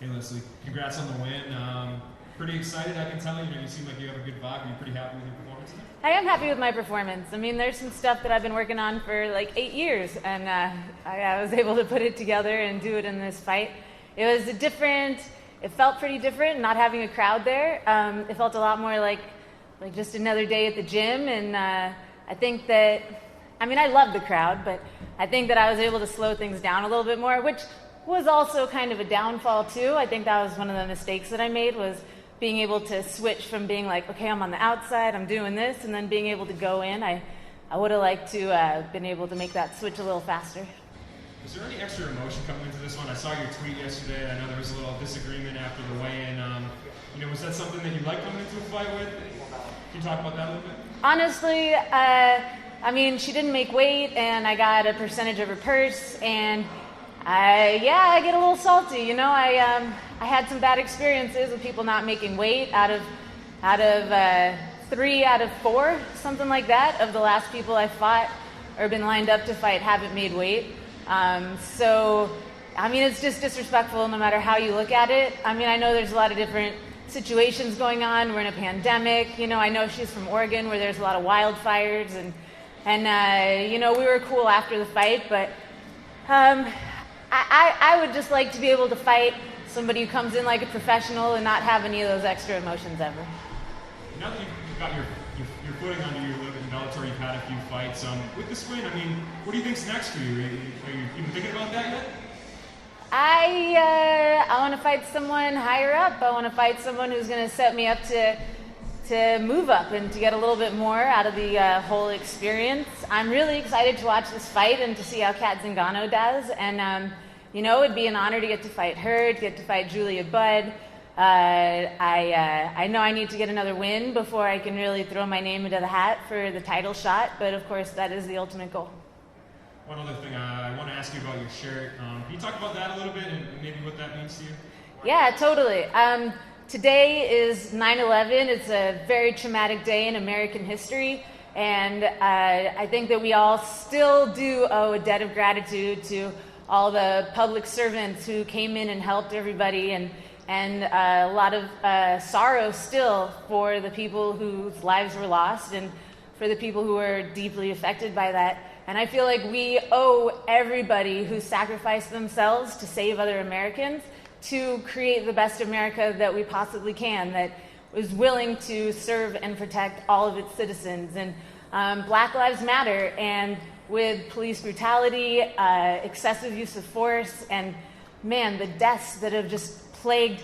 Hey Leslie, congrats on the win. Pretty excited, I can tell. You seem like you have a good vibe. Are you pretty happy with your performance today? I am happy with my performance. I mean, there's some stuff that I've been working on for like 8 years, and I was able to put it together and do it in this fight. It felt pretty different not having a crowd there. It felt a lot more like just another day at the gym, and I think that, I love the crowd, but I think that I was able to slow things down a little bit more, which was also kind of a downfall too. I think that was one of the mistakes that I made, was being able to switch from being like, okay, I'm on the outside, I'm doing this, and then being able to go in. I would have liked to been able to make that switch a little faster. Was there any extra emotion coming into this one? I saw your tweet yesterday. I know there was a little disagreement after the weigh-in. Was that something that you liked coming into a fight with? Can you talk about that a little bit? Honestly, she didn't make weight, and I got a percentage of her purse, and I get a little salty. I had some bad experiences with people not making weight. Out of 3 out of 4, something like that, of the last people I fought or been lined up to fight haven't made weight. It's just disrespectful no matter how you look at it. I know there's a lot of different situations going on. We're in a pandemic. I know she's from Oregon, where there's a lot of wildfires, and we were cool after the fight, but I would just like to be able to fight somebody who comes in like a professional and not have any of those extra emotions ever. Now that you've got your footing under you a little bit in Bellator, you've had a few fights. With this win, what do you think's next for you? Are you even thinking about that yet? I want to fight someone higher up. I want to fight someone who's going to set me up to move up and to get a little bit more out of the whole experience. I'm really excited to watch this fight and to see how Kat Zingano does. And, it'd be an honor to get to fight her, to get to fight Julia Budd. I know I need to get another win before I can really throw my name into the hat for the title shot, but of course that is the ultimate goal. One other thing, I want to ask you about your shirt. Can you talk about that a little bit and maybe what that means to you? Yeah, totally. Today is 9/11. It's a very traumatic day in American history, and I think that we all still do owe a debt of gratitude to all the public servants who came in and helped everybody, and a lot of sorrow still for the people whose lives were lost and for the people who were deeply affected by that. And I feel like we owe everybody who sacrificed themselves to save other Americans to create the best America that we possibly can, that was willing to serve and protect all of its citizens. And Black Lives Matter, and with police brutality, excessive use of force, and the deaths that have just plagued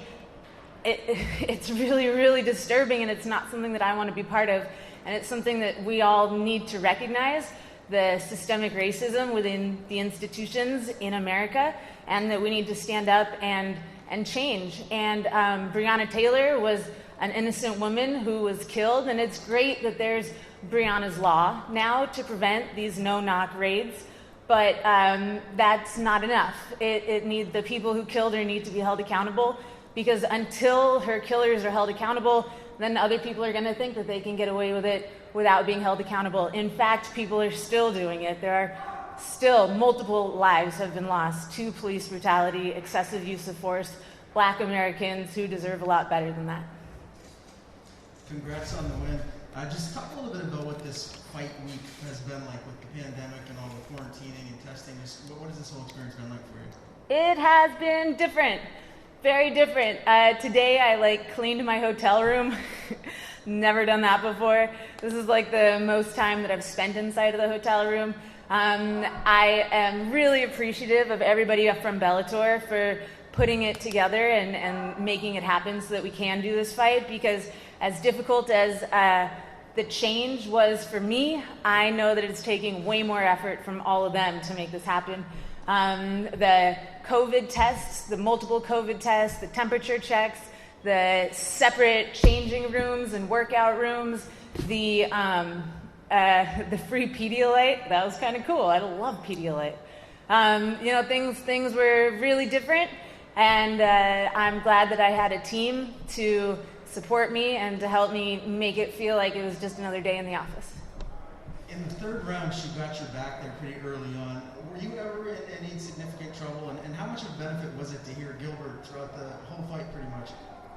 it's really, really disturbing, and it's not something that I want to be part of. And it's something that we all need to recognize, the systemic racism within the institutions in America, and that we need to stand up and change. And Breonna Taylor was an innocent woman who was killed, and it's great that there's Breonna's Law now to prevent these no-knock raids, but that's not enough. The people who killed her need to be held accountable, because until her killers are held accountable, then other people are going to think that they can get away with it without being held accountable. In fact, people are still doing it. There are still multiple lives have been lost to police brutality, excessive use of force, Black Americans who deserve a lot better than that. Congrats on the win. Just talk a little bit about what this fight week has been like with the pandemic and all the quarantining and testing. What has this whole experience been like for you? It has been different. Very different. Today I cleaned my hotel room. Never done that before. This is the most time that I've spent inside of the hotel room. I am really appreciative of everybody from Bellator for putting it together and making it happen so that we can do this fight, because as difficult as the change was for me, I know that it's taking way more effort from all of them to make this happen. The COVID tests, the multiple COVID tests, the temperature checks, the separate changing rooms and workout rooms, the free Pedialyte, that was kind of cool. I love Pedialyte. Things were really different, and I'm glad that I had a team to support me and to help me make it feel like it was just another day in the office. In the third round, she got your back there pretty early on. were you ever in any significant trouble, and how much of a benefit was it to hear Gilbert throughout the whole fight, pretty much?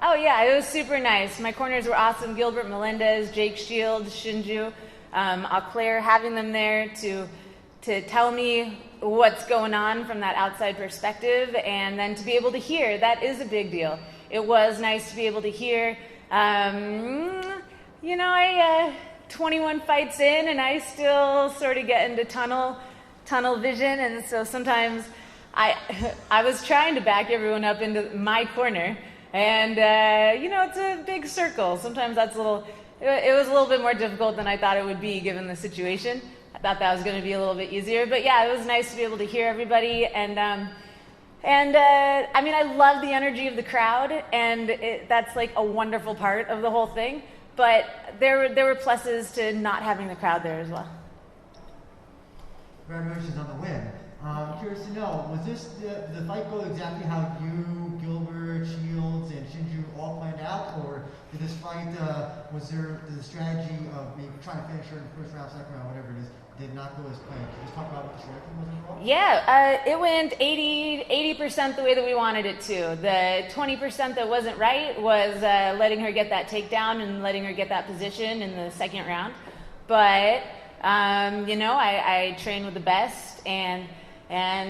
Oh yeah, it was super nice. My corners were awesome. Gilbert Melendez, Jake Shields, Shinju, Auclair, having them there to tell me what's going on from that outside perspective, and then to be able to hear, that is a big deal. It was nice to be able to hear. You know, I 21 fights in, and I still sort of get into tunnel vision, and so sometimes I was trying to back everyone up into my corner, and you know, it's a big circle. Sometimes it was a little bit more difficult than I thought it would be given the situation. I thought that was going to be a little bit easier, but yeah, it was nice to be able to hear everybody, and I mean, I love the energy of the crowd, and that's like a wonderful part of the whole thing. But there were pluses to not having the crowd there as well. Congratulations on the win. Curious to know, was this the fight go exactly how you, Gilbert, Shields, and Shinju all planned out, or did this fight was there the strategy of maybe trying to finish her in the first round, second round, whatever it is, did not go as planned? Can you just talk about what the strategy was involved? Yeah, it went 80% the way that we wanted it to. The 20% that wasn't right was letting her get that takedown and letting her get that position in the second round. But you know, I trained with the best, and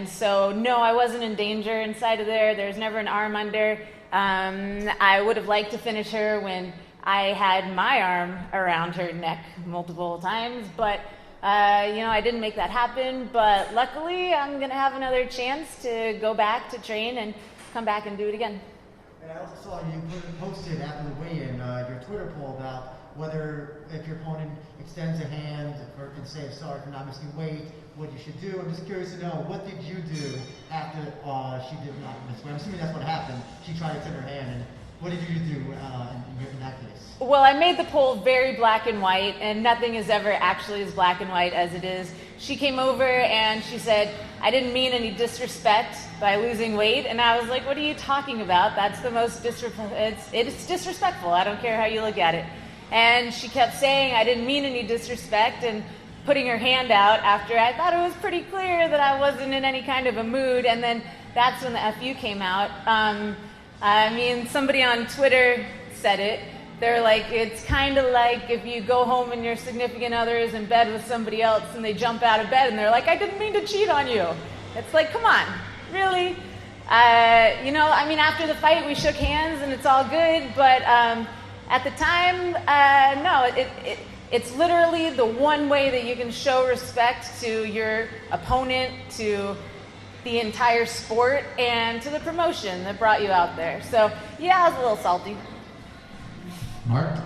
so no, I wasn't in danger inside of there. There's never an arm under. I would have liked to finish her when I had my arm around her neck multiple times, but you know, I didn't make that happen, but luckily I'm going to have another chance to go back to train and come back and do it again. And I also saw you posted after the weigh-in your Twitter poll about whether if your opponent extends a hand or can say sorry for not missing weight, what you should do. I'm just curious to know, what did you do after she did not miss weight? I'm assuming that's what happened. She tried to extend her hand, and what did you do in that case? Well, I made the poll very black and white, and nothing is ever actually as black and white as it is. She came over and she said, I didn't mean any disrespect by losing weight. And I was like, what are you talking about? That's the most it's disrespectful. I don't care how you look at it. And she kept saying, I didn't mean any disrespect, and putting her hand out after I thought it was pretty clear that I wasn't in any kind of a mood. And then that's when the FU came out. I mean, somebody on Twitter said it. They're like, it's kind of like if you go home and your significant other is in bed with somebody else and they jump out of bed and they're like, I didn't mean to cheat on you. It's like, come on, really? You know, I mean, after the fight we shook hands and it's all good, but at the time, no, it's literally the one way that you can show respect to your opponent, to the entire sport, and to the promotion that brought you out there. So yeah, I was a little salty. Mark?